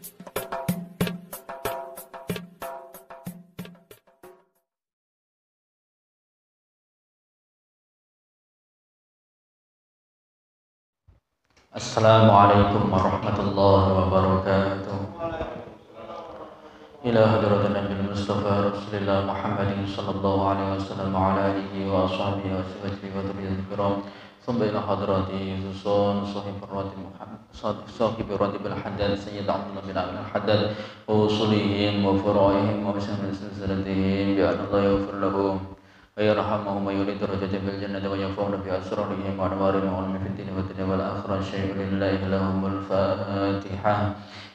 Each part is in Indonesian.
Assalamualaikum warahmatullahi wabarakatuh. Ila hadratin Nabi Mustafa Rasulullah Muhammadin sallallahu alaihi wasallam wa ala alihi wa ashabihi wa sahbihi wa dzurriyyatihi kiram. Thumma ila hadrati Husain sahib ratib Muhammad sahib ratib al-Haddad Sayyid Abdullah bin Abdul Haddad wa usulihim wa furu'ihim wa silsilatihim bi anna Allah yaghfir lahum ويرحمهم ويولد درجة في الجنة وينفعون بأسرارهم وأنوارهم وعلم في الدين والدنيا والآخرة شيء لله لهم الفاتحة.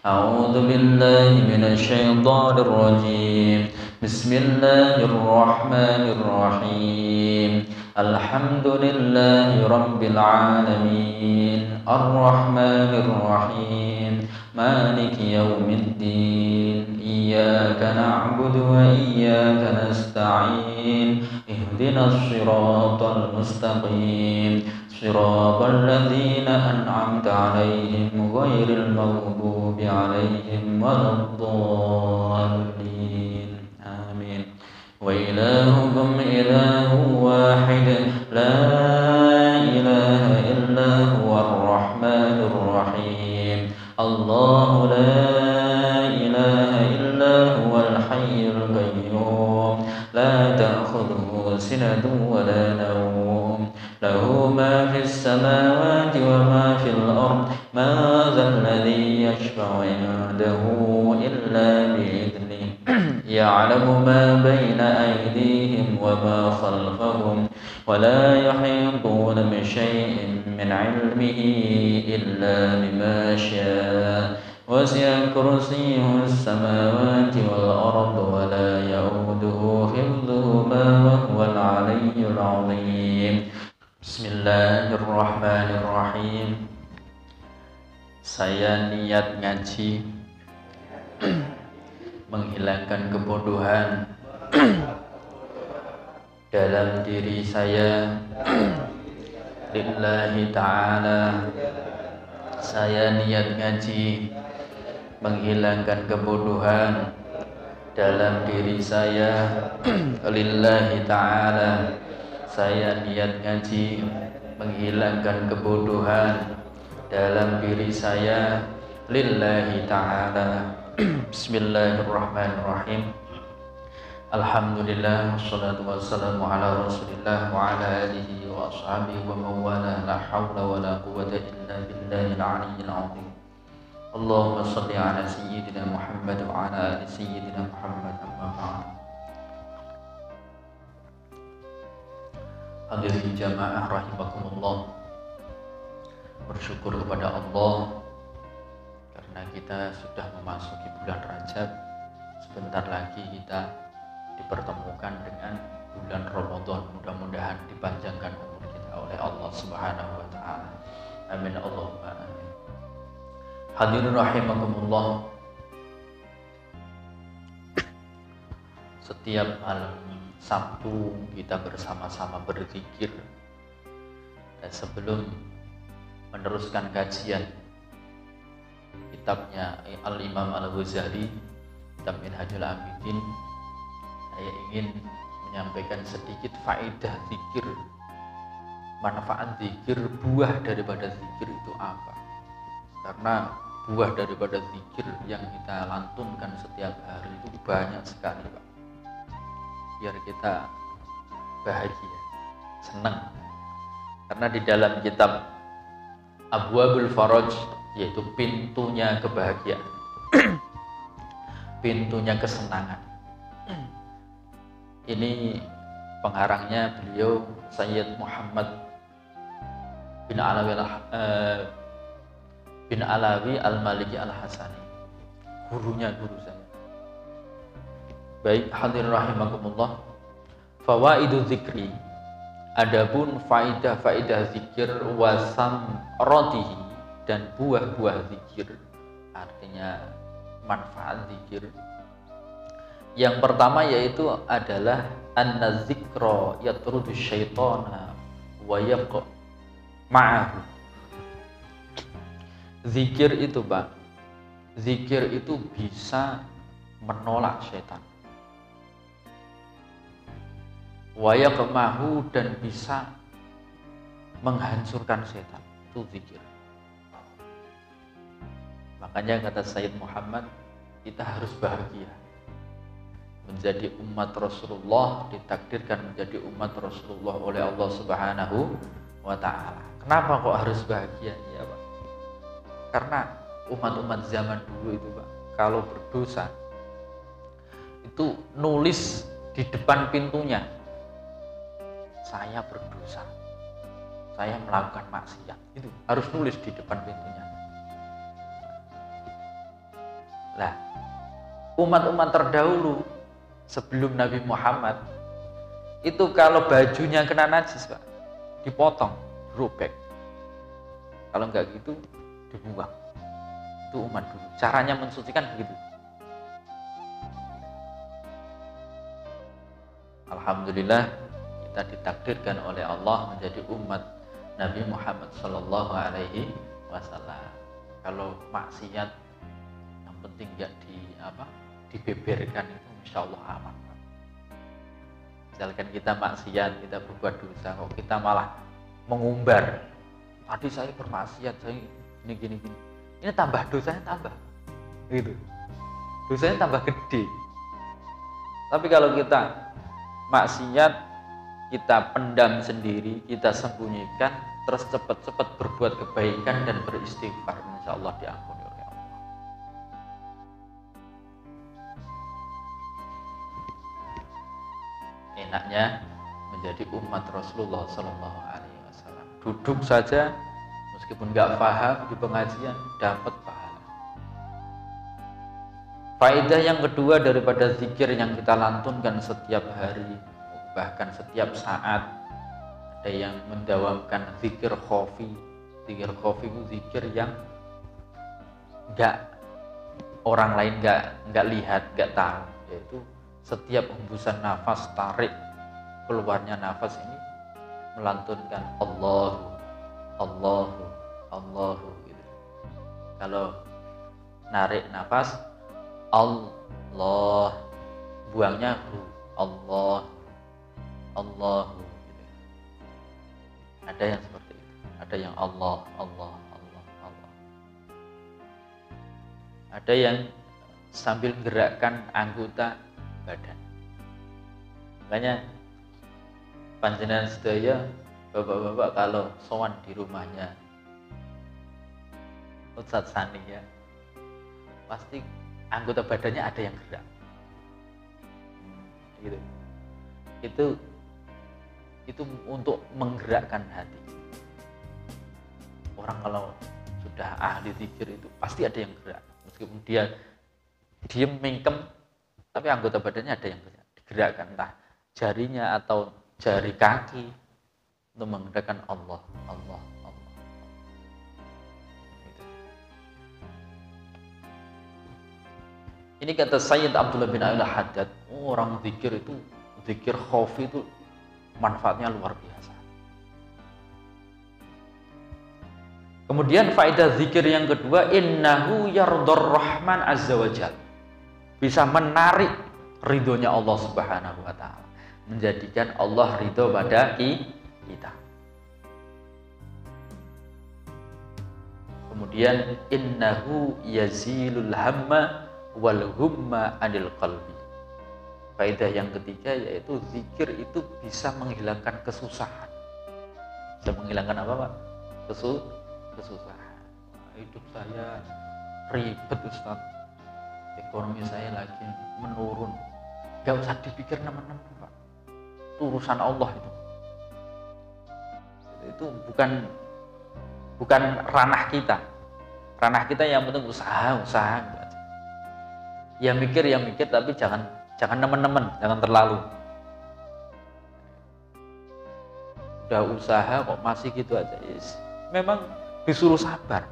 أعوذ بالله من الشيطان الرجيم. بسم الله الرحمن الرحيم. الحمد لله رب العالمين الرحمن الرحيم مالك يوم الدين إياك نعبد وإياك نستعين اهدنا الصراط المستقيم صراط الذين أنعمت عليهم غير المغضوب عليهم ولا الضالين آمين. وإلهكم إله واحد لا إله إلا هو الرحمن الرحيم الله لا إله إلا هو الحي القيوم لا تأخذه سنة ولا نوم له ما في السماوات وما في الأرض ما ذا الذي يشفع عنده إلا بإذنه يعلم ما بين أيديهم وما خلفهم ولا يحيطون بشيء من علمه إلا بما شاء وسع كرسيه السماوات والأرض ولا يؤوده حفظهما وهو العلي العظيم. بسم الله الرحمن الرحيم. Saya niat ngaji menghilangkan kebodohan dalam diri saya lillahi ta'ala. Saya niat ngaji menghilangkan kebodohan dalam diri saya lillahi ta'ala. Saya niat ngaji menghilangkan kebodohan dalam diri saya lillahi ta'ala. Bismillahirrahmanirrahim. Alhamdulillah wassalatu wassalamu ala Rasulillah wa ala alihi wa ashabihi wa mawala la hawla wa la quwwata illa billahil aliyyil azim. Allahumma shalli ala sayyidina Muhammad wa ala ali sayyidina Muhammad amma ba'd. Hadirin jamaah rahimakumullah. Bersyukur kepada Allah karena kita sudah memasuki bulan Rajab. Sebentar lagi kita dipertemukan dengan bulan Ramadan. Mudah-mudahan dipanjangkan umur kita oleh Allah Subhanahu wa taala. Amin Allahumma amin. Hadirin rahimakumullah. Setiap malam Sabtu kita bersama-sama berzikir. Dan sebelum meneruskan kajian kitabnya Al-Imam Al-Ghazali, kitab Minhajul Abidin, saya ingin menyampaikan sedikit faedah zikir, manfaat zikir, buah daripada zikir itu apa. Karena buah daripada zikir yang kita lantunkan setiap hari itu banyak sekali, Pak. Biar kita bahagia, senang. Karena di dalam kitab Abwabul Faraj, yaitu pintunya kebahagiaan, pintunya kesenangan. Ini pengarangnya beliau Sayyid Muhammad bin Alawi Al-Maliki Al-Hasani, gurunya guru saya. Baik, hadirin rahimakumullah. Fawaidu zikri, adapun faidah zikir, wasam rotihi, dan buah-buah zikir, artinya manfaat zikir. Yang pertama yaitu adalah anna zikra yatrudu syaitana wa yabqa ma'ahu. Zikir itu, Pak, zikir itu bisa menolak setan. Wa yaqmahu, dan bisa menghancurkan setan. Itu zikir. Makanya kata Sayyid Muhammad, kita harus bahagia. Menjadi umat Rasulullah, ditakdirkan menjadi umat Rasulullah oleh Allah Subhanahu wa ta'ala. Kenapa kok harus bahagia? Ya, Pak. Karena umat-umat zaman dulu itu, Pak, kalau berdosa itu nulis di depan pintunya, saya berdosa, saya melakukan maksiat. Itu harus nulis di depan pintunya. Lah, umat-umat terdahulu sebelum Nabi Muhammad itu kalau bajunya kena najis, Pak, dipotong, dirobek. Kalau enggak gitu dibuang. Itu umat dulu. Caranya mensucikan begitu. Alhamdulillah kita ditakdirkan oleh Allah menjadi umat Nabi Muhammad Sallallahu Alaihi Wasallam. Kalau maksiat yang penting enggak dibeberkan, itu insya Allah aman. Misalkan kita maksiat, kita berbuat dosa, kok kita malah mengumbar, tadi saya bermaksiat, saya gini, ini tambah dosanya tambah, gitu, dosanya tambah gede. Tapi kalau kita maksiat, kita pendam sendiri, kita sembunyikan, terus cepat-cepat berbuat kebaikan dan beristighfar, insya Allah diampuni oleh Allah. Enaknya menjadi umat Rasulullah Sallallahu Alaihi Wasallam. Duduk saja, meskipun nggak paham di pengajian, dapat pahala. Faedah yang kedua daripada zikir yang kita lantunkan setiap hari, bahkan setiap saat, ada yang mendawamkan zikir khofi. Zikir khofi itu zikir yang orang lain nggak lihat, nggak tahu, yaitu setiap hembusan nafas, tarik keluarnya nafas ini melantunkan Allahu, Allahu, Allahu gitu. Kalau narik nafas Allah, buangnya Allah, Allahu gitu. Ada yang seperti itu, ada yang Allah, Allah, Allah, Allah. Ada yang sambil gerakkan anggota badan. Makanya panjenengan sedaya, bapak-bapak, kalau sowan di rumahnya Ustadz Sani ya, pasti anggota badannya ada yang gerak. Gitu. Itu untuk menggerakkan hati. Orang kalau sudah ahli zikir itu pasti ada yang gerak. Meskipun dia diem mingkem, tapi anggota badannya ada yang digerakkan, entah jarinya atau jari kaki, untuk menggerakkan Allah, Allah, Allah. Ini kata Sayyid Abdullah bin Al-Haddad, orang zikir itu, zikir khaufi itu manfaatnya luar biasa. Kemudian faedah zikir yang kedua, innahu yardar rahman azza wa jalla, bisa menarik ridhonya Allah Subhanahu wa ta'ala, menjadikan Allah ridho pada kita. Kemudian innahu yazilul hamma wal humma anil qalbi. Faedah yang ketiga yaitu zikir itu bisa menghilangkan kesusahan. Bisa menghilangkan apa, Pak? Kesusahan. Hidup saya ribet, Ustaz. Ekonomi saya lagi menurun. Gak usah dipikir teman-teman, Pak. Itu urusan Allah itu. Itu bukan ranah kita. Ranah kita yang penting usaha gitu aja. Ya mikir, tapi jangan teman-teman, jangan terlalu. Udah usaha kok masih gitu aja. Memang disuruh sabar.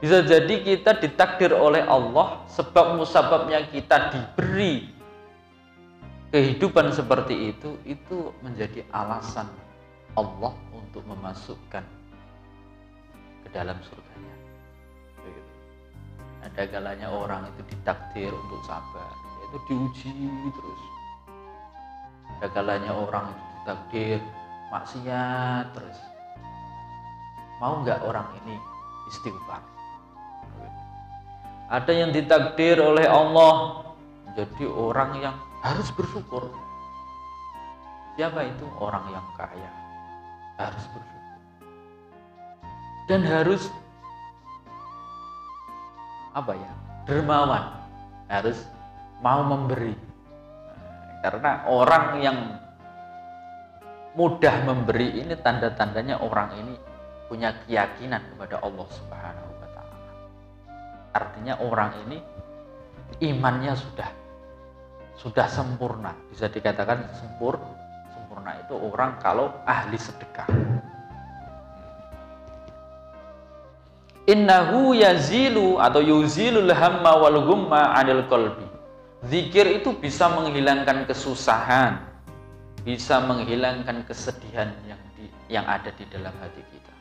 Bisa jadi kita ditakdir oleh Allah, sebab musababnya kita diberi kehidupan seperti itu menjadi alasan Allah untuk memasukkan ke dalam surganya. Begitu. Ada kalanya orang itu ditakdir untuk sabar, itu diuji terus. Ada kalanya orang itu ditakdir maksiat terus. Mau nggak orang ini istighfar? Ada yang ditakdir oleh Allah menjadi orang yang harus bersyukur. Siapa itu? Orang yang kaya harus bersyukur dan harus dermawan, harus mau memberi. Karena orang yang mudah memberi ini tanda-tandanya orang ini punya keyakinan kepada Allah Subhanahu wa taala. Artinya orang ini imannya sudah sempurna. Bisa dikatakan sempurna itu orang kalau ahli sedekah. Innahu yazilu atau yuzilul hamma wal ghumma 'anil qalbi. Zikir itu bisa menghilangkan kesusahan, bisa menghilangkan kesedihan yang ada di dalam hati kita.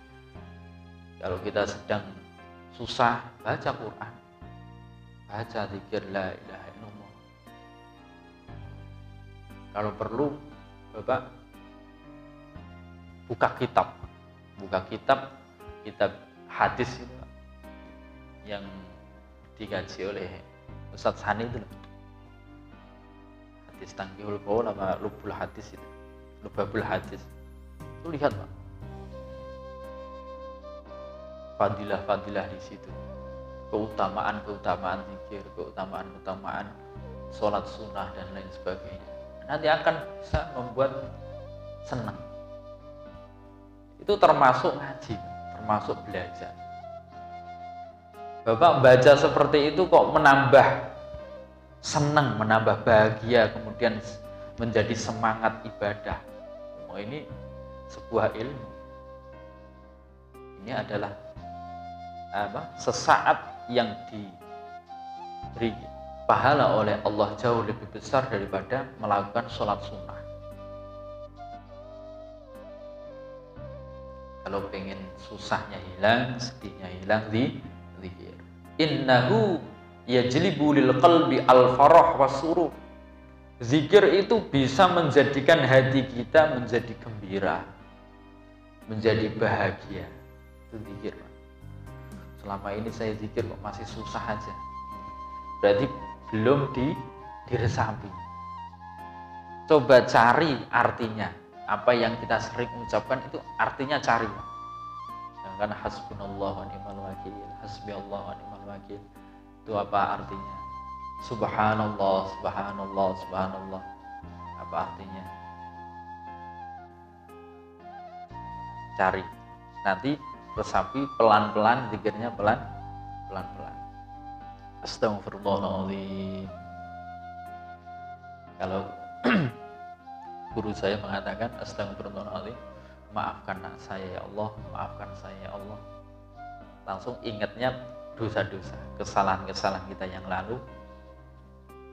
Kalau kita sedang susah, baca Quran, baca zikir la ilaha illallah. Kalau perlu, Bapak buka kitab hadis itu yang dikaji oleh Ustadz Sani itu, hadis Tanqihul Qaul sama Lubabul Hadis itu lihat Pak, fadilah di situ, keutamaan zikir, keutamaan sholat sunnah dan lain sebagainya. Nanti akan bisa membuat senang. Itu termasuk ngaji, termasuk belajar. Bapak baca seperti itu kok menambah senang, menambah bahagia, kemudian menjadi semangat ibadah. Oh, ini sebuah ilmu. Ini adalah sesaat yang diberi pahala oleh Allah jauh lebih besar daripada melakukan sholat sunnah. Kalau pengen susahnya hilang, sedihnya hilang, zikir. Innahu yajlibu lil qalbi al farah wasurur. Zikir itu bisa menjadikan hati kita menjadi gembira, menjadi bahagia. Itu zikir. Selama ini saya zikir kok masih susah aja, berarti belum diresapi. Coba cari artinya. Apa yang kita sering ucapkan itu artinya cari. Karena hasbunallah wa ni'mal wakil, hasbiallah wa ni'mal wakil. Itu apa artinya? Subhanallah, subhanallah, subhanallah. Apa artinya? Cari. Nanti resapi pelan-pelan, zikirnya pelan-pelan. Astagfirullahaladzim. Kalau guru saya mengatakan astagfirullahaladzim, maafkan saya ya Allah, maafkan saya ya Allah. Langsung ingatnya dosa-dosa, kesalahan-kesalahan kita yang lalu.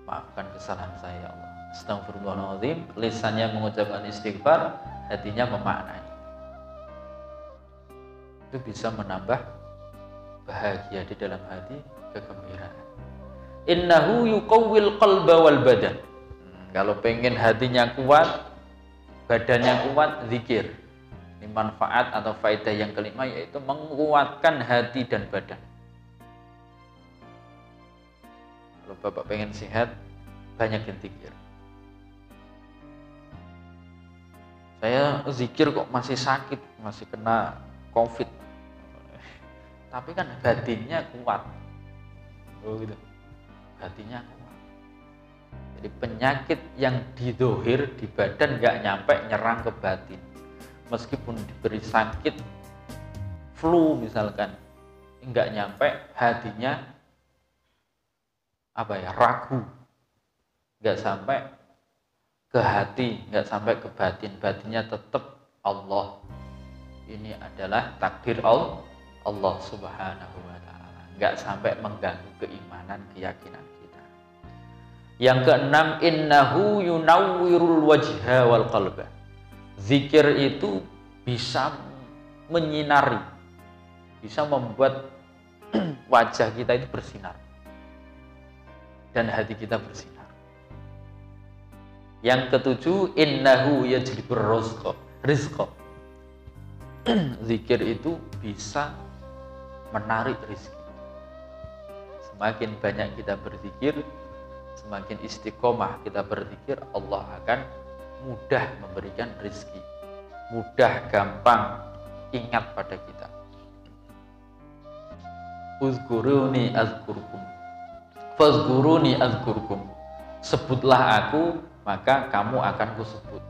Maafkan kesalahan saya ya Allah. Astagfirullahaladzim, lisannya mengucapkan istighfar, hatinya memaknai. Itu bisa menambah bahagia di dalam hati, kegembiraan. Innahu yuqawwil qalba wal badan. Kalau pengen hatinya kuat, badannya kuat, zikir. Ini manfaat atau faedah yang kelima, yaitu menguatkan hati dan badan. Kalau Bapak pengen sehat, banyakin zikir. Saya zikir kok masih sakit, masih kena COVID. Tapi kan batinnya kuat. Oh gitu. Batinnya kuat. Jadi penyakit yang didohir di badan nggak nyampe nyerang ke batin. Meskipun diberi sakit flu misalkan, nggak nyampe hatinya ragu, nggak sampai ke hati, nggak sampai ke batin. Batinnya tetap Allah. Ini adalah takdir Allah Subhanahu wa taala. Nggak sampai mengganggu keimanan, keyakinan kita. Yang keenam, innahu yunawwirul wajha wal qalba. Zikir itu bisa menyinari, bisa membuat wajah kita itu bersinar. dan hati kita bersinar. Yang ketujuh, innahu yajlibur rizqa. Zikir itu bisa menarik rezeki. Semakin banyak kita berzikir, semakin istiqomah kita berzikir, Allah akan mudah memberikan rezeki, mudah, gampang ingat pada kita. Uzkuruni azkurkum, fazkuruni azkurkum. Sebutlah aku, maka kamu akan kusebut.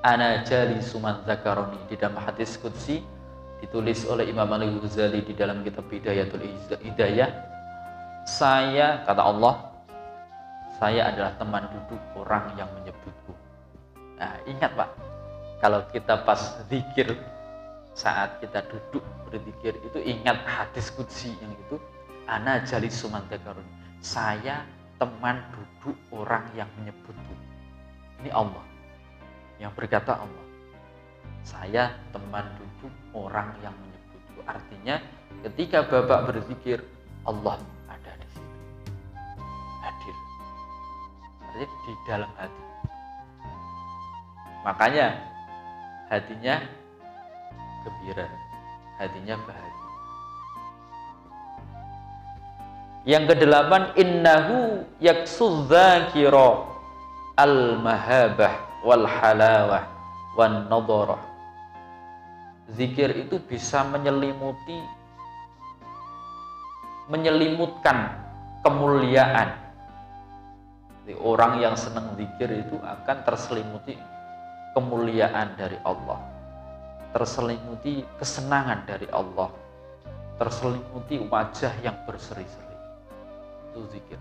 Ana jalisu man dzakaroni. Di dalam hadis qudsi ditulis oleh Imam Al-Ghazali di dalam kitab Bidayatul Hidayah, saya, kata Allah, saya adalah teman duduk orang yang menyebutku. Nah, ingat Pak, kalau kita pas zikir, saat kita duduk berzikir itu ingat hadis qudsi yang itu, ana jalisu man dzakaroni. Saya teman duduk orang yang menyebutku. Ini Allah yang berkata, Allah, saya teman duduk orang yang menyebutku. Artinya ketika Bapak berzikir, Allah ada di situ, hadir, artinya di dalam hati. Makanya hatinya gembira, hatinya bahagia. Yang kedelapan, innahu yaksuz dzakira al-mahabah wal halawah wan nadarah. Zikir itu bisa menyelimutkan kemuliaan. Jadi orang yang senang zikir itu akan terselimuti kemuliaan dari Allah, terselimuti kesenangan dari Allah, terselimuti wajah yang berseri-seri. Itu zikir.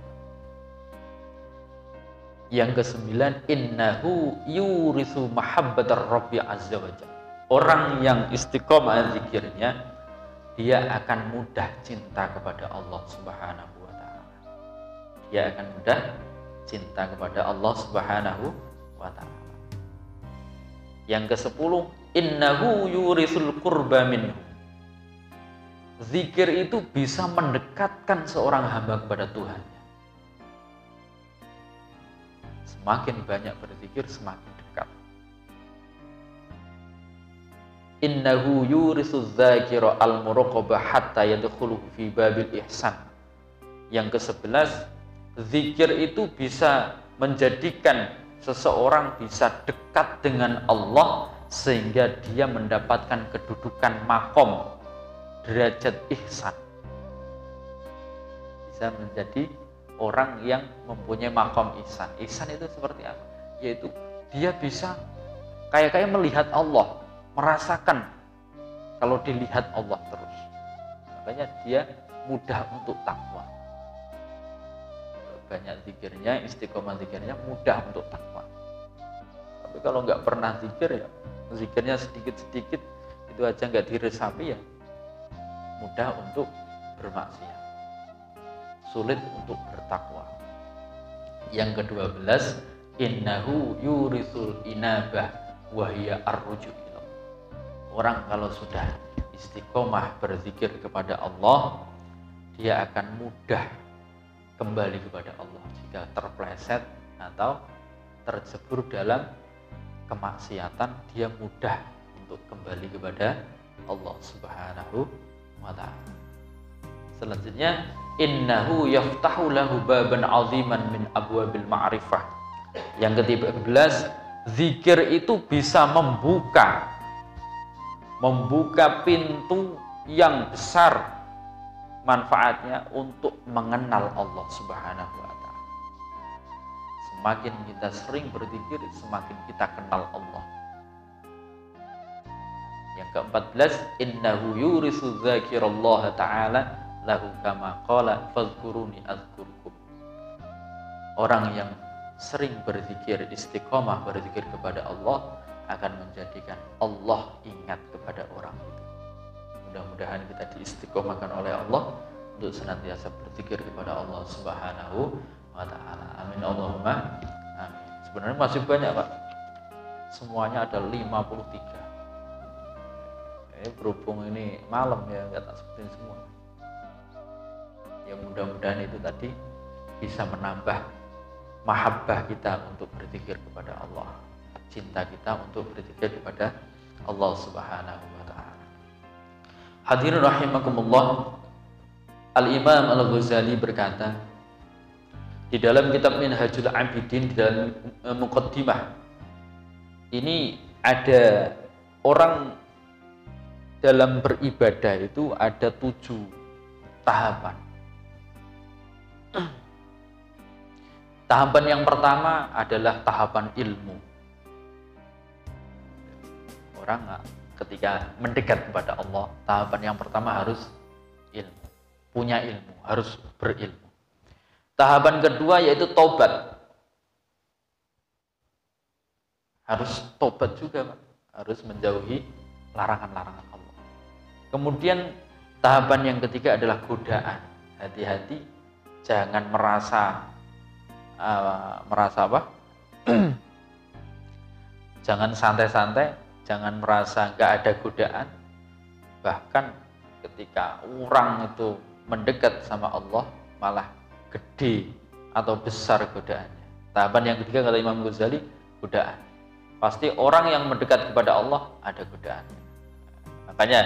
Yang kesembilan, innahu yurisu mahabbatar rabbi azza wa jalla. Orang yang istiqomah zikirnya, dia akan mudah cinta kepada Allah Subhanahu wa taala. Dia akan mudah cinta kepada Allah Subhanahu wa taala. Yang ke-10, innahu yurisul qurba minhu. Zikir itu bisa mendekatkan seorang hamba kepada Tuhan. Semakin banyak berzikir, semakin dekat. Innahu yurisu dzakira al-muraqabah hatta yadkhulu fi babil ihsan. Yang ke-11, zikir itu bisa menjadikan seseorang bisa dekat dengan Allah sehingga dia mendapatkan kedudukan makom derajat ihsan. Bisa menjadi orang yang mempunyai makom ihsan. Ihsan itu seperti apa? Yaitu dia bisa kayak melihat Allah, merasakan kalau dilihat Allah terus. Makanya dia mudah untuk takwa. Banyak zikirnya, istiqomah zikirnya mudah untuk takwa. Tapi kalau nggak pernah zikir, ya zikirnya sedikit-sedikit, itu aja nggak diresapi, ya mudah untuk bermaksiat, sulit untuk bertakwa. Yang ke-12, innahu yurisul inabah wahiyya ar-ruju'. Orang kalau sudah istiqomah berzikir kepada Allah, dia akan mudah kembali kepada Allah jika terpleset atau terjebur dalam kemaksiatan. Dia mudah untuk kembali kepada Allah Subhanahu wa ta'ala. Selanjutnya, innahu yaftahu lahu baban aziman min abwabil ma'rifah. Yang ke-13, zikir itu bisa membuka pintu yang besar manfaatnya untuk mengenal Allah Subhanahu wa ta'ala. Semakin kita sering berzikir, semakin kita kenal Allah. Yang ke-14, innahu yurisu dzakirallaha ta'ala lahu kama qala fadhkuruni azkurkum. Orang yang sering berzikir, istiqomah berzikir kepada Allah, akan menjadikan Allah ingat kepada orang itu. Mudah-mudahan kita diistiqomahkan oleh Allah untuk senantiasa berzikir kepada Allah Subhanahu wa ta'ala. Amin Allahumma amin. Sebenarnya masih banyak Pak, semuanya ada 53. Berhubung ini malam, ya nggak tak sebutin semua. Ya mudah-mudahan itu tadi bisa menambah mahabbah kita untuk berzikir kepada Allah, cinta kita untuk berzikir kepada Allah Subhanahu wa taala. Hadirin rahimakumullah, Al-Imam Al-Ghazali berkata di dalam kitab Minhajul Abidin, di dalam muqaddimah, ini ada orang dalam beribadah itu ada 7 tahapan. Tahapan yang pertama adalah tahapan ilmu. Orang ketika mendekat kepada Allah, tahapan yang pertama harus ilmu, punya ilmu, harus berilmu. Tahapan kedua yaitu tobat. Harus tobat juga, Pak. Harus menjauhi larangan-larangan Allah. Kemudian tahapan yang ketiga adalah godaan. Hati-hati, jangan merasa apa? Jangan santai-santai, jangan merasa nggak ada godaan. Bahkan ketika orang itu mendekat sama Allah, malah gede atau besar godaannya. Tahapan yang ketiga kata Imam Ghazali, godaan. Pasti orang yang mendekat kepada Allah ada godaannya. Makanya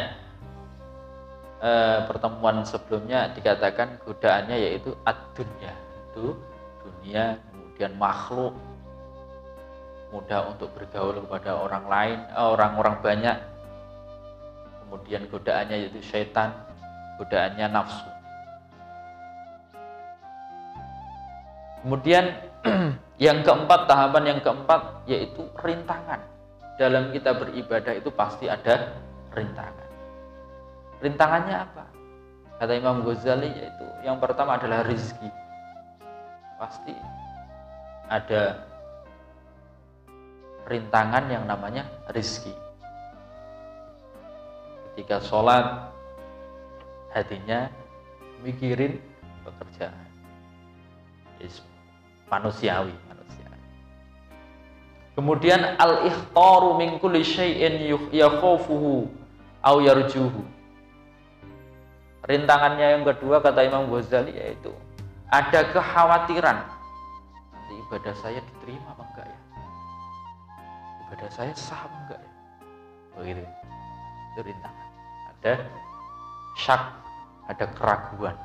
pertemuan sebelumnya dikatakan godaannya yaitu ad-dunya, itu dunia, kemudian makhluk, mudah untuk bergaul kepada orang lain, orang-orang banyak. Kemudian godaannya yaitu syaitan, godaannya nafsu. Kemudian yang keempat, tahapan yang keempat yaitu rintangan. Dalam kita beribadah itu pasti ada rintangan. Rintangannya apa? Kata Imam Ghazali yaitu yang pertama adalah rezeki. Pasti ada rintangan yang namanya rezeki. Ketika sholat, hatinya mikirin pekerjaan. Manusiawi. Kemudian al-ikhtaru min kulli syai'in yakhafuhu aw yarjuhu. Rintangannya yang kedua kata Imam Ghazali yaitu ada kekhawatiran, nanti ibadah saya diterima apa enggak ya? Ibadah saya sah apa enggak ya? Begitu. Itu rintangan. Ada syak, ada keraguan.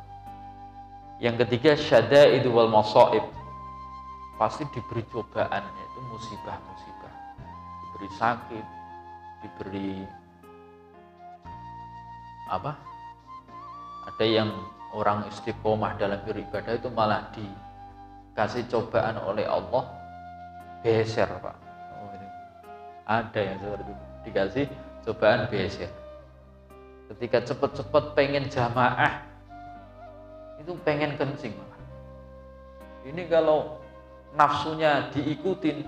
Yang ketiga syada'id wal masaib. Pasti diberi cobaan, yaitu musibah-musibah. Diberi sakit, diberi apa? Ada yang orang istiqomah dalam beribadah itu malah dikasih cobaan oleh Allah, beser, Pak. Ada yang seperti itu, dikasih cobaan beser. Ketika cepat-cepat pengen jamaah, itu pengen kencing malah. Ini kalau nafsunya diikutin,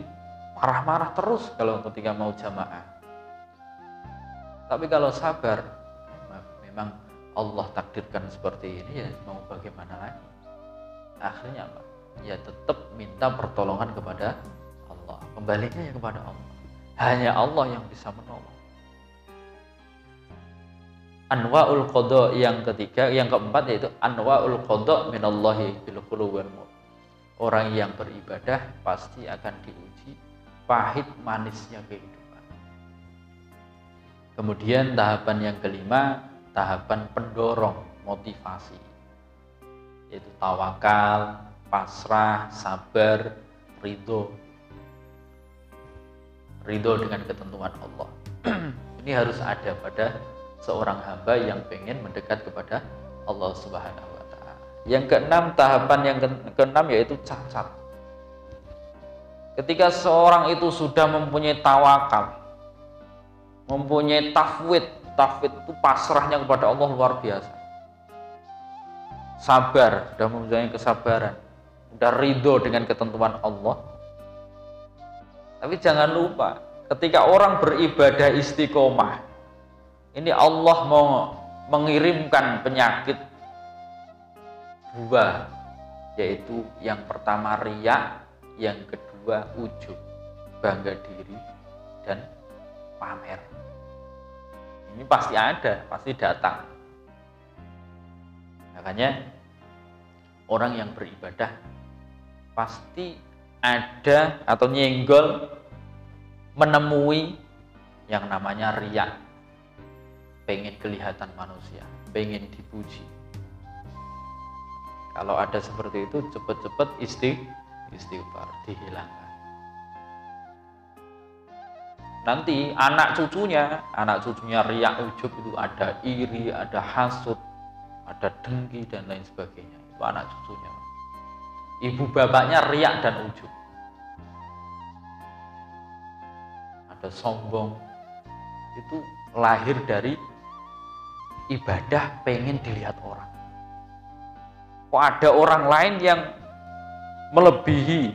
marah-marah terus kalau ketika mau jamaah. Tapi kalau sabar, memang Allah takdirkan seperti ini, ya mau bagaimana lagi. Akhirnya apa? Ya tetap minta pertolongan kepada Allah. Kembalinya ya kepada Allah. Hanya Allah yang bisa menolong. Anwa'ul qada yang ketiga, yang keempat yaitu anwa'ul qada minallahi bil khulu wal maut. Orang yang beribadah pasti akan diuji pahit manisnya kehidupan. Kemudian tahapan yang kelima, tahapan pendorong, motivasi, yaitu tawakal, pasrah, sabar, ridho dengan ketentuan Allah. Ini harus ada pada seorang hamba yang pengen mendekat kepada Allah Subhanahu wa ta'ala. Yang keenam, tahapan yang keenam yaitu cacat. Ketika seorang itu sudah mempunyai tawakal, mempunyai tafwid itu pasrahnya kepada Allah luar biasa. Sabar, sudah mempunyai kesabaran, sudah ridho dengan ketentuan Allah. Tapi jangan lupa, ketika orang beribadah istiqomah, ini Allah mau mengirimkan penyakit dua, yaitu yang pertama riya, yang kedua ujub, bangga diri dan pamer. Ini pasti ada, pasti datang. Makanya orang yang beribadah pasti ada atau nyenggol menemui yang namanya riya, pengen kelihatan manusia, pengen dipuji. Kalau ada seperti itu, cepat-cepat istighfar, dihilangkan. Nanti anak cucunya riya, ujub, itu ada iri, ada hasud, ada dengki dan lain sebagainya. Itu anak cucunya. Ibu bapaknya riya dan ujub, ada sombong. Itu lahir dari ibadah pengen dilihat orang. Kok ada orang lain yang melebihi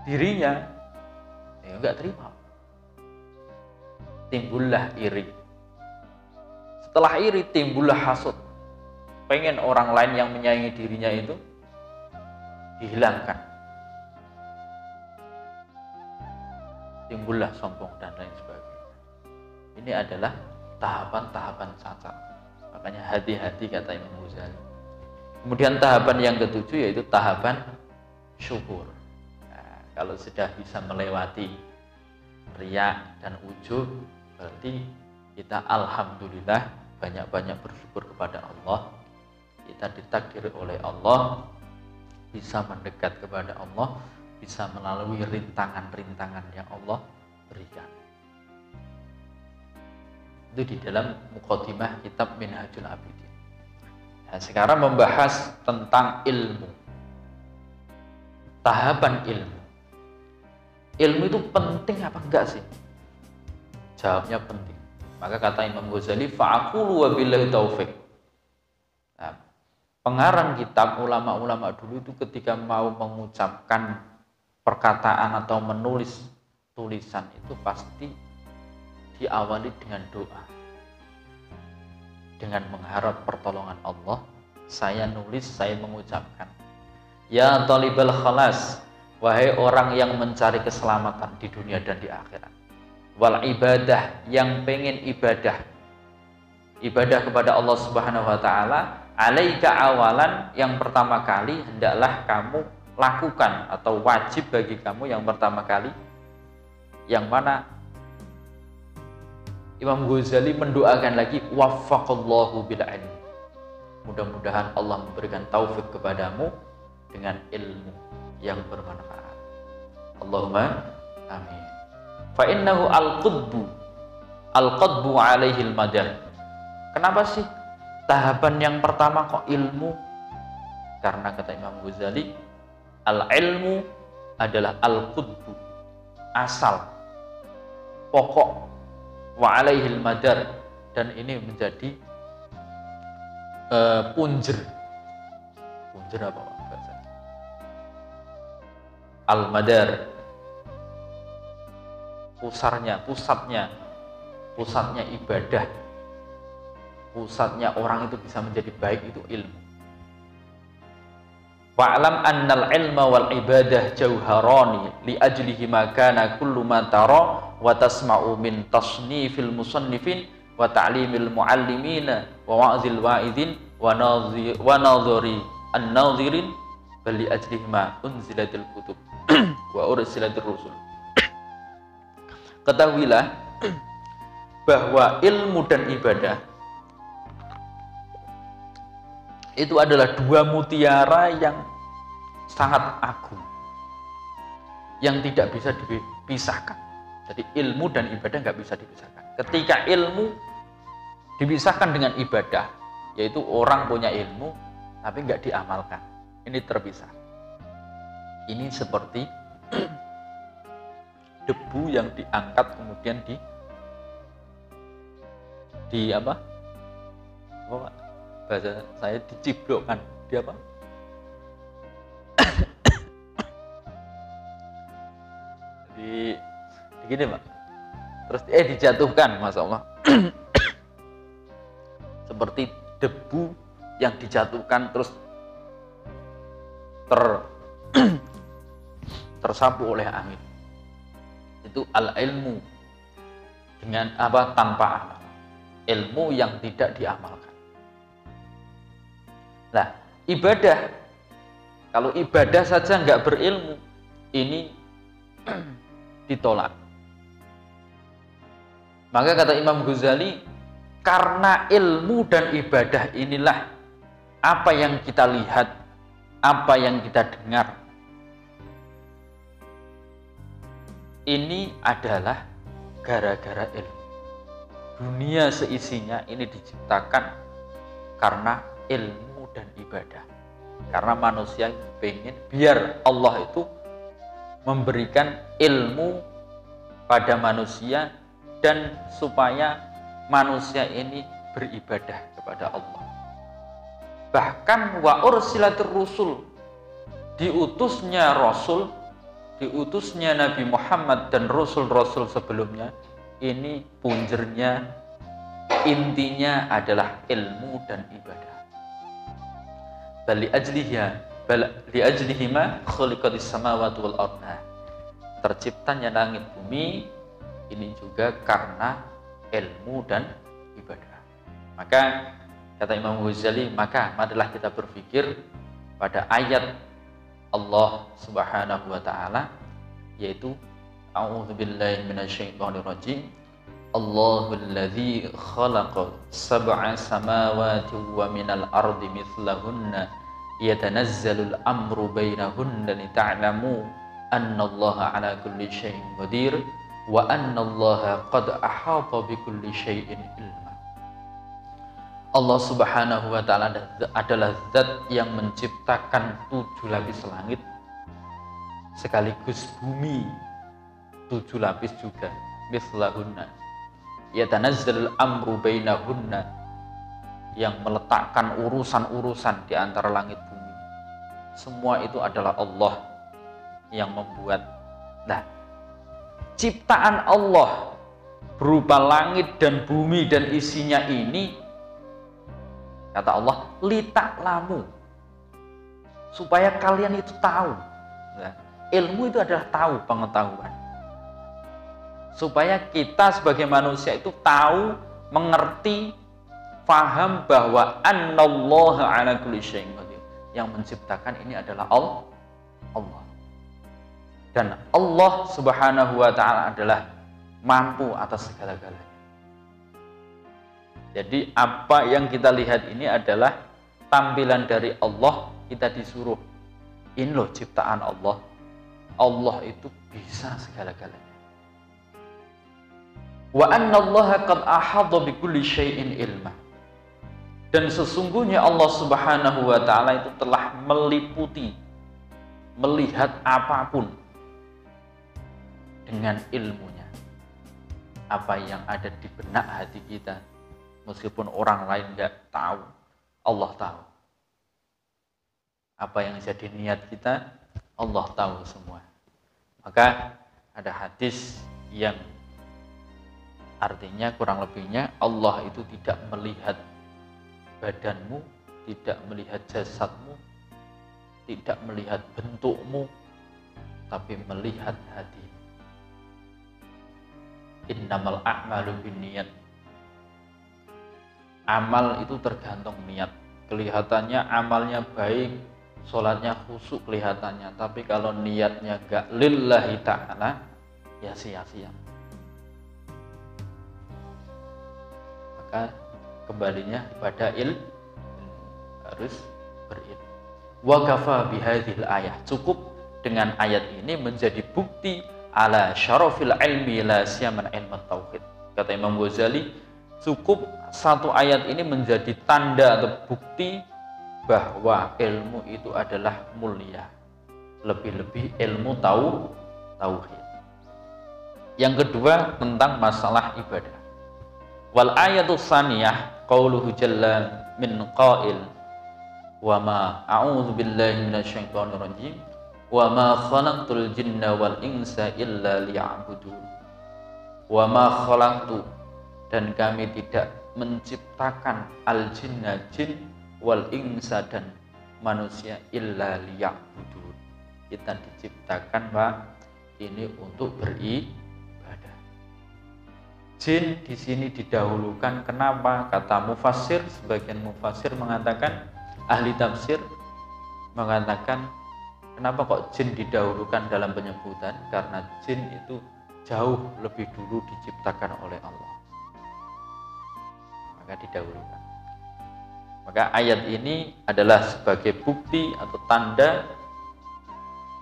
dirinya, ya enggak terima. Timbullah iri. Setelah iri timbullah hasud. Pengen orang lain yang menyayangi dirinya itu dihilangkan. Timbullah sombong dan lain sebagainya. Ini adalah tahapan-tahapan cacat. Makanya hati-hati kata Imam Ghazali. Kemudian tahapan yang ketujuh yaitu tahapan syukur. Nah, kalau sudah bisa melewati riya dan ujub, berarti kita alhamdulillah banyak-banyak bersyukur kepada Allah. Kita ditakdir oleh Allah bisa mendekat kepada Allah, bisa melalui rintangan-rintangan yang Allah berikan. Itu di dalam muqaddimah kitab Minhajul Abidin. Nah, sekarang membahas tentang ilmu. Tahapan ilmu. Ilmu itu penting apa enggak sih? Jawabnya penting. Maka kata Imam Ghazali, fa'aqulu wa billahi taufiq. Nah, pengarang kitab ulama-ulama dulu itu ketika mau mengucapkan perkataan atau menulis tulisan itu pasti diawali dengan doa, dengan mengharap pertolongan Allah. Saya nulis, saya mengucapkan, ya talibal khalas, wahai orang yang mencari keselamatan di dunia dan di akhirat, wal ibadah, yang pengen ibadah kepada Allah Subhanahu wa taala, alaika awalan, yang pertama kali hendaklah kamu lakukan atau wajib bagi kamu yang pertama kali, yang mana Imam Ghazali mendoakan lagi, waffaqallahu bil ilmi, mudah-mudahan Allah memberikan taufik kepadamu dengan ilmu yang bermanfaat. Allahumma amin. Fa innahu al-qadbu alaihi al-madar. Kenapa sih tahapan yang pertama kok ilmu? Karena kata Imam Ghazali, al-ilmu adalah al-qudbu, asal, pokok, wa alaihil madar, dan ini menjadi punjer apa bahasa? Al-madar, pusatnya ibadah, pusatnya orang itu bisa menjadi baik itu ilmu. Wa'lam annal ilma wal ibadah jauharani li ajlihi ma kana kullu ma tara wa tasma'u min tasnifil musannifin wa ta'limil muallimina wa wa'zil wa'idin wa nadhiri an-nadhirin bal li ajlihi ma unzilatil kutub wa ursilatir rusul. Ketahuilah bahwa ilmu dan ibadah itu adalah dua mutiara yang sangat agung, yang tidak bisa dipisahkan. Jadi ilmu dan ibadah nggak bisa dipisahkan. Ketika ilmu dipisahkan dengan ibadah, yaitu orang punya ilmu tapi nggak diamalkan, ini terpisah. Ini seperti debu yang diangkat kemudian di apa? Bahasa saya diciblokkan di apa? di gini Pak, terus dijatuhkan, Masya Allah. Seperti debu yang dijatuhkan terus tersapu oleh angin. Itu al-ilmu dengan tanpa amal, ilmu yang tidak diamalkan. Nah, ibadah, kalau ibadah saja nggak berilmu, ini ditolak. Maka kata Imam Ghazali, karena ilmu dan ibadah inilah apa yang kita lihat, apa yang kita dengar, ini adalah gara-gara ilmu. Dunia seisinya ini diciptakan karena ilmu dan ibadah. Karena manusia pengen biar Allah itu memberikan ilmu pada manusia dan supaya manusia ini beribadah kepada Allah. Bahkan wa ursilatir rusul, diutusnya Rasul, diutusnya Nabi Muhammad dan Rasul-Rasul sebelumnya, ini punjernya, intinya adalah ilmu dan ibadah. Bali ajlihima khuliqatis samawati wal ardh. Terciptanya langit bumi ini juga karena ilmu dan ibadah. Maka kata Imam Ghazali, maka marilah kita berpikir pada ayat Allah Subhanahu wa taala, yaitu a'udzubillahi minasyaitonir rajim. Allahul ladzi khalaqa sab'a samawati wa minal ardi mithlahunna yatanazzalul amru bainahunna lita'lamu annallaha ala kulli syai'in qadir wa annallaha qad ahata bikulli syai'in ilma. Allah Subhanahu wa taala adalah zat yang menciptakan 7 lapis langit sekaligus bumi 7 lapis juga, mislahunna yatanazzalul amru bainahunna, yang meletakkan urusan-urusan di antara langit bumi. Semua itu adalah Allah yang membuat. Nah, ciptaan Allah berupa langit dan bumi dan isinya ini, kata Allah, lita'lamu, supaya kalian itu tahu. Nah, ilmu itu adalah tahu, pengetahuan. Supaya kita sebagai manusia itu tahu, mengerti, faham bahwa annallaha ala kulli syai'in qadir. Yang menciptakan ini adalah Allah. Dan Allah Subhanahu wa taala adalah mampu atas segala-galanya. Jadi apa yang kita lihat ini adalah tampilan dari Allah. Kita disuruh, ini loh ciptaan Allah. Allah itu bisa segala-galanya. Wa annallaha qad ahata bikulli syai'in ilma. Dan sesungguhnya Allah Subhanahu wa taala itu telah meliputi, melihat apapun dengan ilmunya. Apa yang ada di benak hati kita, meskipun orang lain nggak tahu, Allah tahu. Apa yang jadi niat kita, Allah tahu semua. Maka ada hadis yang artinya kurang lebihnya, Allah itu tidak melihat badanmu, tidak melihat jasadmu, tidak melihat bentukmu, tapi melihat hati. Innamal a'malu binniyat. Amal itu tergantung niat. Kelihatannya amalnya baik, sholatnya khusyuk kelihatannya, tapi kalau niatnya gak lillahi ta'ala, ya sia-sia. Maka kembalinya pada harus berilmu. Wa kafa bihadhil ayah, cukup dengan ayat ini menjadi bukti ala syarafil ilmi la siyaman ilmu tauhid. Kata Imam Ghazali, cukup satu ayat ini menjadi tanda atau bukti bahwa ilmu itu adalah mulia, lebih-lebih ilmu tauhid. Yang kedua tentang masalah ibadah. Wal ayatu tsaniyah qauluhu jalla min qail wa ma a'udzu billahi minasyaitonir rajim wa ma khalaqtul jinna wal insa illa liya'budun. Wa ma khalaqtu, dan kami tidak menciptakan al jinna jin wal insa dan manusia illa liya'budun. Kita diciptakan Pak ini untuk beribadah. Jin di sini didahulukan. Kenapa? Kata mufassir, sebagian mufassir mengatakan ahli tafsir mengatakan kenapa kok jin didahulukan dalam penyebutan? Karena jin itu jauh lebih dulu diciptakan oleh Allah, maka didahulukan. Maka ayat ini adalah sebagai bukti atau tanda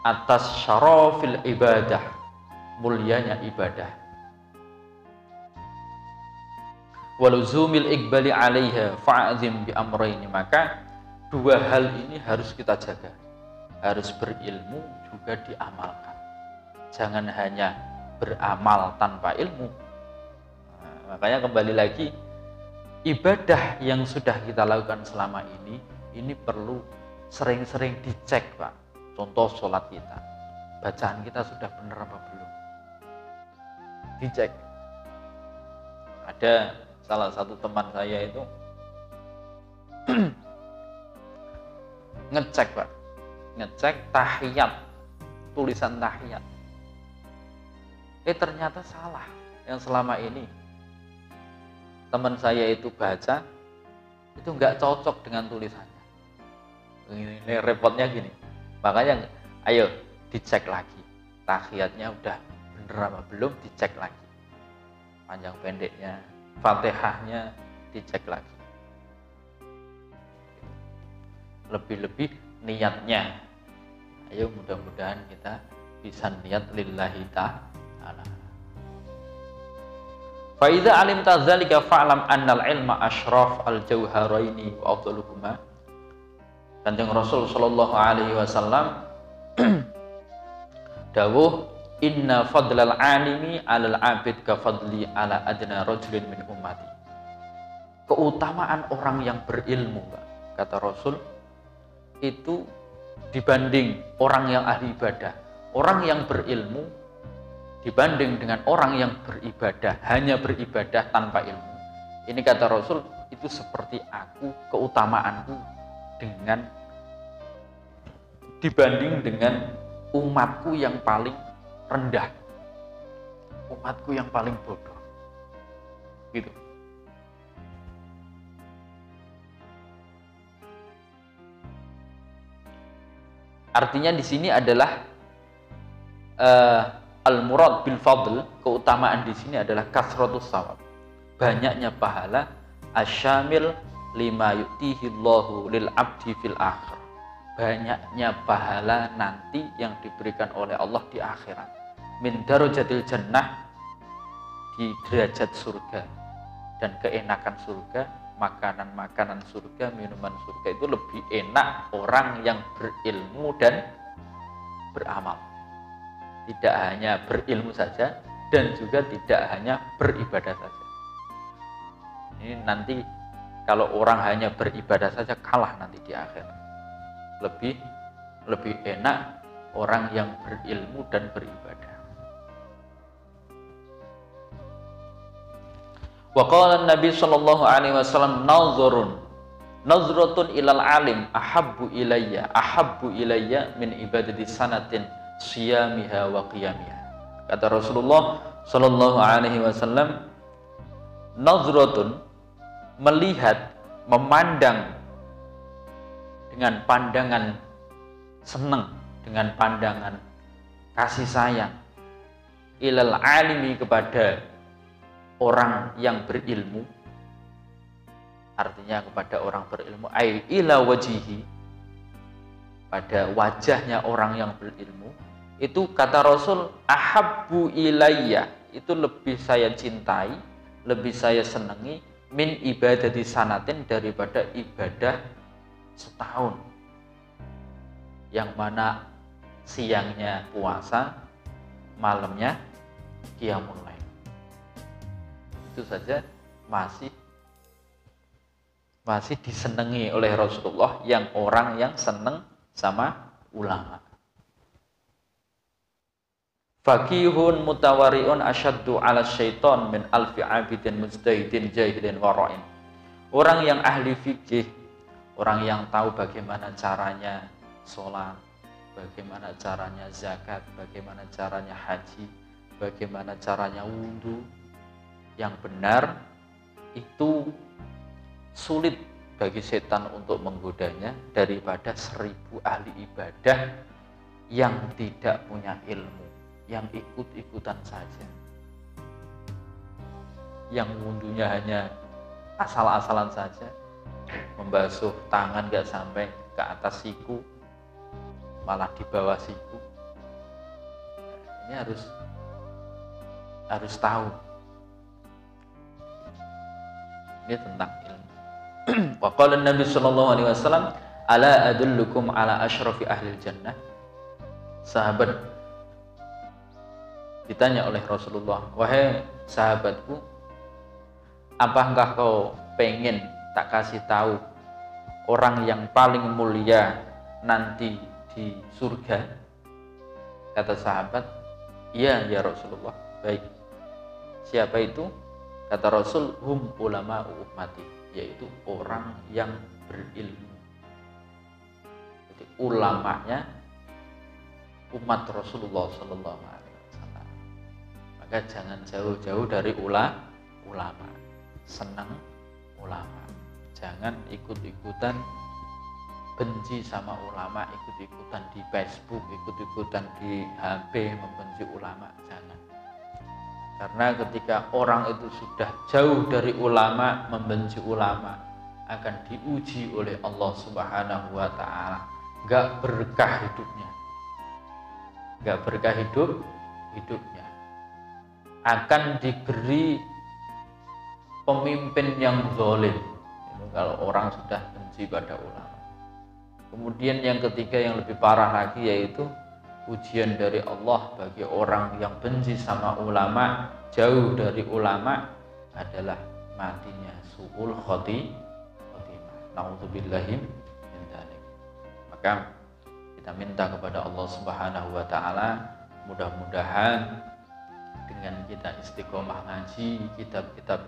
atas syarafil ibadah, mulianya ibadah. Waluzumil iqbali alaiha fa'azim bi amrayni. Maka dua hal ini harus kita jaga. Harus berilmu juga diamalkan. Jangan hanya beramal tanpa ilmu. Nah, makanya kembali lagi, ibadah yang sudah kita lakukan selama ini perlu sering-sering dicek, Pak. Contoh sholat kita, bacaan kita sudah benar apa belum? Dicek. Ada salah satu teman saya itu ngecek, Pak, ngecek tahiyat, tulisan tahiyat. Ternyata salah yang selama ini teman saya itu baca, itu nggak cocok dengan tulisannya. Ini repotnya gini. Makanya ayo dicek lagi. Tahiyatnya udah bener apa belum, dicek lagi. Panjang pendeknya, Fatihahnya dicek lagi. Lebih-lebih niatnya. Ayo mudah-mudahan kita bisa niat lillahi ta'ala. Fa idza alimta dzalika fa'lam annal ilma asyraf al-jauharaini wa afdaluhuma. Kanjeng Rasul sallallahu alaihi wasallam dawuh, inna fadlal alimi 'alal 'abid ka fadli 'ala adna rajulin min ummati. Keutamaan orang yang berilmu, kata Rasul, itu dibanding orang yang ahli ibadah. Orang yang berilmu dibanding dengan orang yang beribadah, hanya beribadah tanpa ilmu. Ini kata Rasul, itu seperti aku, keutamaanku dengan dibanding dengan umatku yang paling rendah, umatku yang paling bodoh, gitu. Artinya di sini adalah al-murad bil fadl, keutamaan di sini adalah kasratus shawab, banyaknya pahala, asyamil lima yu'tihi Allahu lil abdi fil akhir, banyaknya pahala nanti yang diberikan oleh Allah di akhirat. Min darajatil jannah, di derajat surga dan keenakan surga, makanan-makanan surga, minuman surga itu lebih enak orang yang berilmu dan beramal. Tidak hanya berilmu saja dan juga tidak hanya beribadah saja. Ini nanti kalau orang hanya beribadah saja kalah nanti di akhirat. Lebih enak orang yang berilmu dan beribadah. Wa qala Nabi sallallahu alaihi wasallam nazratun ilal alim ahabbu ilayya min ibadati sanatin siyamiha wa qiyamiha. Kata Rasulullah sallallahu alaihi wasallam, nazratun, melihat, memandang dengan pandangan senang, dengan pandangan kasih sayang, ilal alimi, kepada orang yang berilmu, artinya kepada orang berilmu, ai ila wajihi, pada wajahnya orang yang berilmu, itu kata Rasul, ahabbu ilayya, itu lebih saya cintai, lebih saya senangi, min ibadati sanatin, daripada ibadah setahun, yang mana siangnya puasa, malamnya qiyamul lail. Itu saja masih disenangi oleh Rasulullah, yang orang yang senang sama ulama. Faqihun mutawari'un asyaddu 'ala syaiton min alfi 'abidin mujtahidin jahilin wara'in. Orang yang ahli fikih, orang yang tahu bagaimana caranya sholat, bagaimana caranya zakat, bagaimana caranya haji, bagaimana caranya wudhu yang benar, itu sulit bagi setan untuk menggodanya daripada 1000 ahli ibadah yang tidak punya ilmu, yang ikut-ikutan saja, yang wudhunya hanya asal-asalan saja, membasuh tangan gak sampai ke atas siku, malah di bawah siku. Ini harus tahu. Ini tentang ilmu. Wa qala Nabi sallallahu alaihi wasallam, ala adullukum ala asyrafi ahli jannah. Sahabat ditanya oleh Rasulullah, wahai sahabatku, apakah kau pengen tak kasih tahu orang yang paling mulia nanti di surga? Kata sahabat, iya ya Rasulullah. Baik, siapa itu? Kata Rasul, hum ulama ummati, yaitu orang yang berilmu. Jadi ulamanya umat Rasulullah sallallahu alaihi wasallam. Maka jangan jauh-jauh dari ulama. Senang ulama. Jangan ikut-ikutan benci sama ulama, ikut-ikutan di Facebook, ikut-ikutan di HP membenci ulama. Jangan. Karena ketika orang itu sudah jauh dari ulama, membenci ulama, akan diuji oleh Allah Subhanahu wa ta'ala. Gak berkah hidupnya. Gak berkah hidupnya. Akan diberi pemimpin yang zalim. Kalau orang sudah benci pada ulama. Kemudian yang ketiga yang lebih parah lagi, yaitu ujian dari Allah bagi orang yang benci sama ulama, jauh dari ulama, adalah matinya su'ul khotimah. Na'udzubillahi min dzalik. Maka kita minta kepada Allah Subhanahu wa ta'ala, mudah-mudahan dengan kita istiqomah ngaji kitab-kitab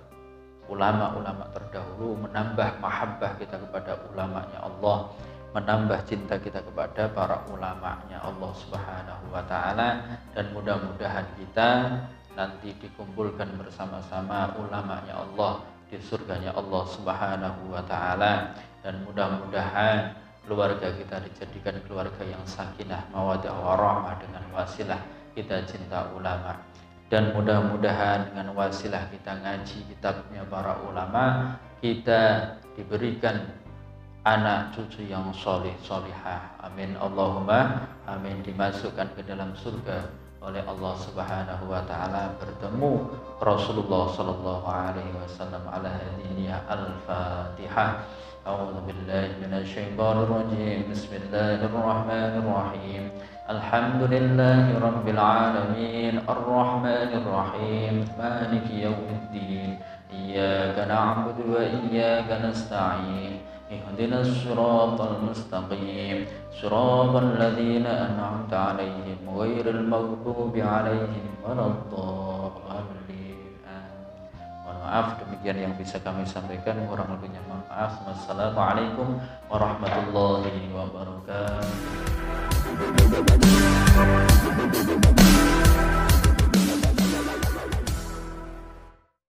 ulama-ulama terdahulu, menambah mahabbah kita kepada ulamanya Allah, menambah cinta kita kepada para ulamanya Allah Subhanahu wa ta'ala, dan mudah-mudahan kita nanti dikumpulkan bersama-sama ulamanya Allah di surganya Allah Subhanahu wa ta'ala, dan mudah-mudahan keluarga kita dijadikan keluarga yang sakinah mawaddah warahmah dengan wasilah kita cinta ulama, dan mudah-mudahan dengan wasilah kita ngaji kitabnya para ulama, kita diberikan anak cucu yang soleh solihah. Amin Allahumma amin. Dimasukkan ke dalam surga oleh Allah Subhanahu wa ta'ala, bertemu Rasulullah sallallahu alaihi wasallam. Ala hadiniya al-Fatihah. A'udzu billahi minasyaitonir rajim. Bismillahirrahmanirrahim. Alhamdulillahi rabbil alamin, arrahmanir rahim, maliki yaumiddin. Iyyaka na'budu wa iyyaka nasta'in. Ihdinas siratal mustaqim, siratal ladzina an'amta 'alaihim ghairil maghdubi 'alaihim waladdallin. Mohon maaf, demikian yang bisa kami sampaikan, kurang lebihnya mohon maaf. Wassalamualaikum warahmatullahi wabarakatuh.